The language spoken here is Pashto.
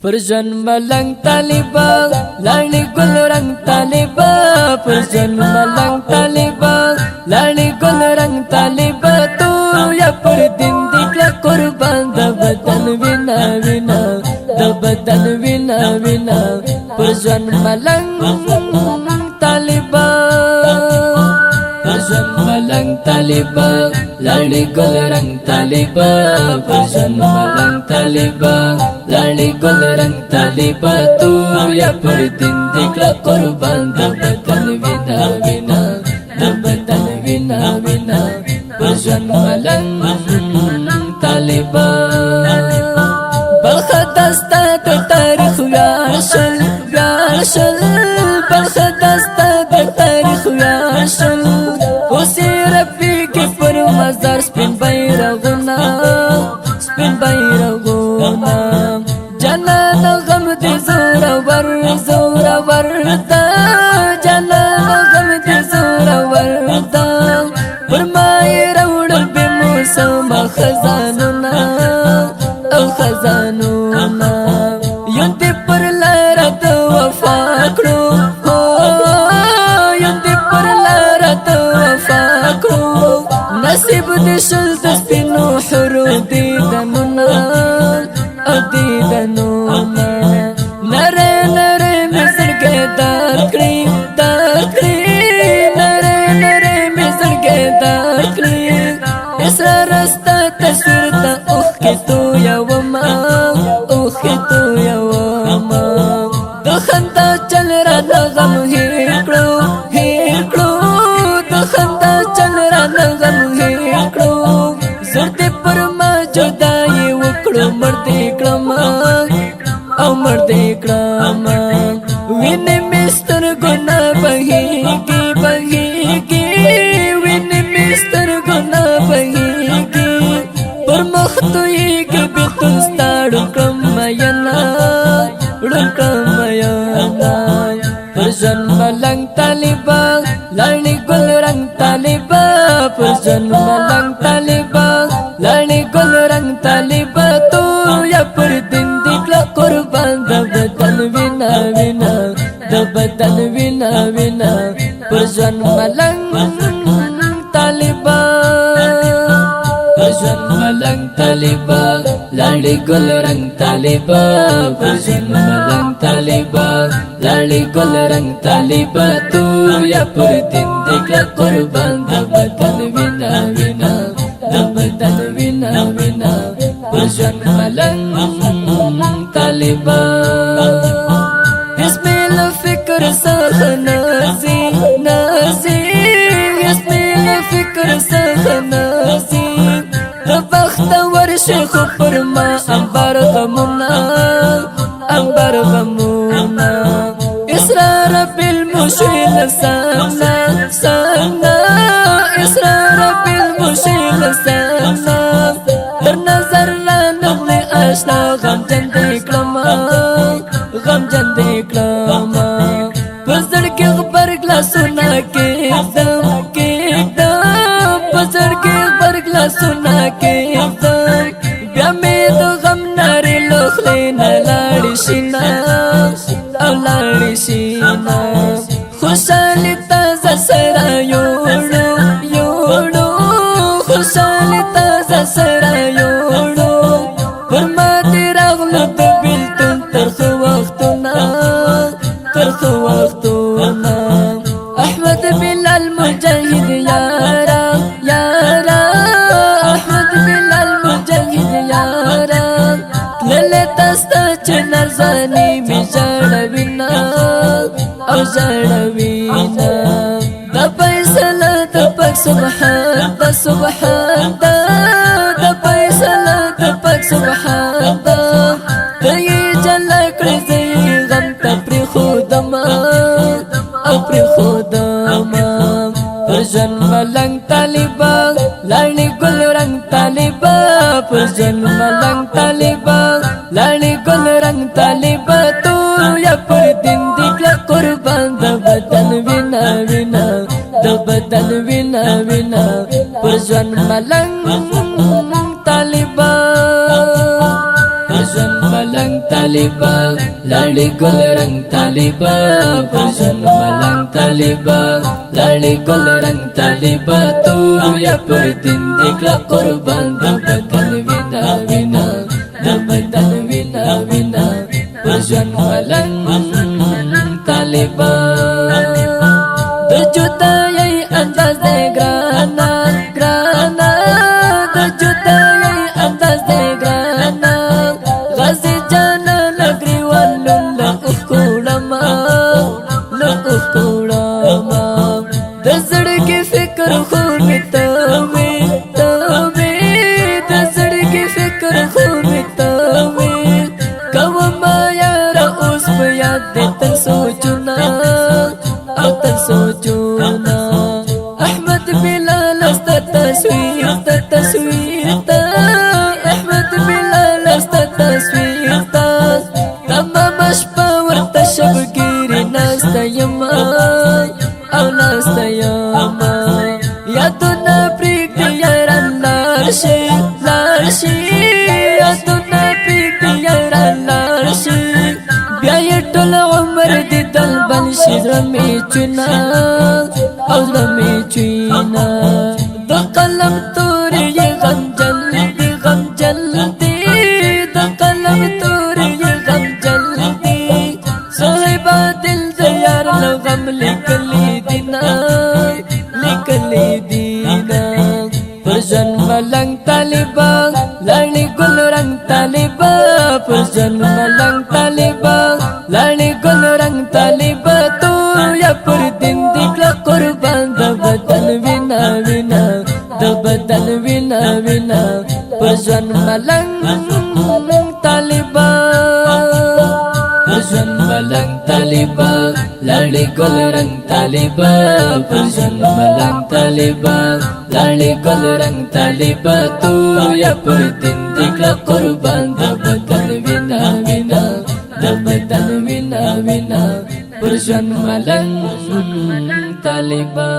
پرژن ملنگ طالبا لاړې ګل رنگ طالبا پرژن ملنگ طالبا لاړې ګل رنگ طالبا تو یا پر دین دې قربان د بدن وینا وینا د بدن وینا وینا پرژن ملنگ طالبا پرژن ملنگ طالبا لاړې ګل رنگ طالبا پرژن ملنگ طالبا لاړې ګل رنگ طالبا تو یا پر دین دې قربان د بدن وینا وینا د بدن وینا وینا پرژن ملنگ طالبا بلخدستا د تاریخ ویاشل ویاشل بلخدستا د تاریخ ویاشل اوسې ربي کې پر مزار سپین بیرغونه سپین بیرغونه جنان غم دې زورور زورور دا جنان غم دې زورور دا پر ما یې راوړل بې موسمه خزانونه او خزانونه یو دې پر لاره د وفا کړو یو دې پر لاره د وفا کړو نصیب دې شل د سپینو حورو دیدنونه او دیدنونه نره نره مې زړګی دار کړي دار کړي نره نره مې زړګی دار کړي اسرار ستا تصویر ته اوښکې تویومه اوښکې تویومه د خندا چل رانه غم هېر کړو هېر کړو د خندا چل رانه غم هېر کړو زړه دې پر ما جدایي وکړو مړ دې کړم او مړ دې کړم وینې مې سترګو نه بهېږي بهېږي وینې مې سترګو نه بهېږي پر مخ تویېږي بېلتون ستا ړوند کړم میینه ړوند کړم میینه پرژن ملنگ طالبا لاړې ګل رنگ طالبا پرژن ملنگ طالبا لاړې ګل رنگ طالبا تو یا پر دین دې قربان د بدن وینا وینا د بدن وینا وینا پرژن ملنگ طالبا پرژن ملنگ طالبا لاړې ګل رنگ طالبا پرژن ملنگ طالبا لاړې ګل رنگ طالبا تو یا پر دین دې قربان د بدن وینا وینا د بدن وینا وینا پرژن ملنگ طالبا اسم الفکر سخ نازي نازي اسم الفکر سخ نازي بخت ورشيخ پر ما انبار غمونا انبار غمونا اسرار بالمشيل سامنا سامنا اسرار بالمشيل سامنا در نظر لا نغلي اشنا غم جندي کلما غم جندي کلما پزړ کې خبر گلاسونه کې دم کې دم پزړ کې خبر گلاسونه کې دم بیا مې د غم نارې لخلې نه لاړې شینا او لاړې شینا خوشالي تازه سره یوړو یوړو خوشالي تازه سره یوړو پر ما دې راغلو د بېلتون ترخه وختونه ترخه وختونه احمد بلال مجاهد یارا یارا احمد بلال مجاهد یارا تللی تستا چې نرزاني مې ژړوينه او ژړوينه د فیصله د پاک سبحان د سبحان د فیصله د پاک سبحان د ته جلا کړې زه غم ته پرېښودمه او پرېښودمه پرژن ملنگ طالبا لاړې ګل رنگ طالبا پرژن ملنگ طالبا لاړې ګل رنگ طالبا تو یا پر دین دې قربان د بدن وینا وینا د بدن وینا وینا پرژن ملنگ طالبا پرژن ملنگ طالبا طالبا لاړې ګل رنگ طالبا پر ژوند ملنګ طالبا لاړې ګل رنگ طالبا تو یا پر دین دې کړه قربان د بدن وینا وینا د بدن وینا وینا پر ژوند ملنګ طالبا د جدایي انداز دې ګرانا ګرانا د جدایي انداز دې ګرانا غازي جانا نګریوال له اخوړما له اخوړما د زړګي فکر خو می ته وې ته وې د زړګي فکر خو می ته وې کوما یار اوس په یاد دې تر سوچنا او تر سوچنا احمد بلال است تصویر ته تصویر ته احمد بلال است تصویر ته تمام شپه ورته شبګيري ناسته یما او ناسته یما یادونه پرېږدي یاران لاړ شي لاړ شي یادونه پرېږدي یاران لاړ شي بیا یې ټول عمر دې دلبل شي زړه مې چونا او زړه مې چونا د قلم تورې یې غمجن دي غمجن دي د قلم تورې یې غمجن دي صاحبه دل د یار له غم لیکلي دینا لیکلي دینا پر ژوند ملنګ طالبا لاړې ګل رنگ طالبا پر ژوند ملنګ طالبا لاړې ګل رنگ طالبا تو یا پر دین دې کړه قربان د بدن وینا وینا د بدن وینا وینا پر ژوند ملنګ طالبا پر ژوند ملنګ طالبا لاړې ګل رنگ طالبا پر ژوند ملنګ طالبا لاړې ګل رنگ طالبا تو یا پر دین دې کړه قربان د بدن وینا وینا د بدن وینا وینا پر ژوند ملنګ طالبا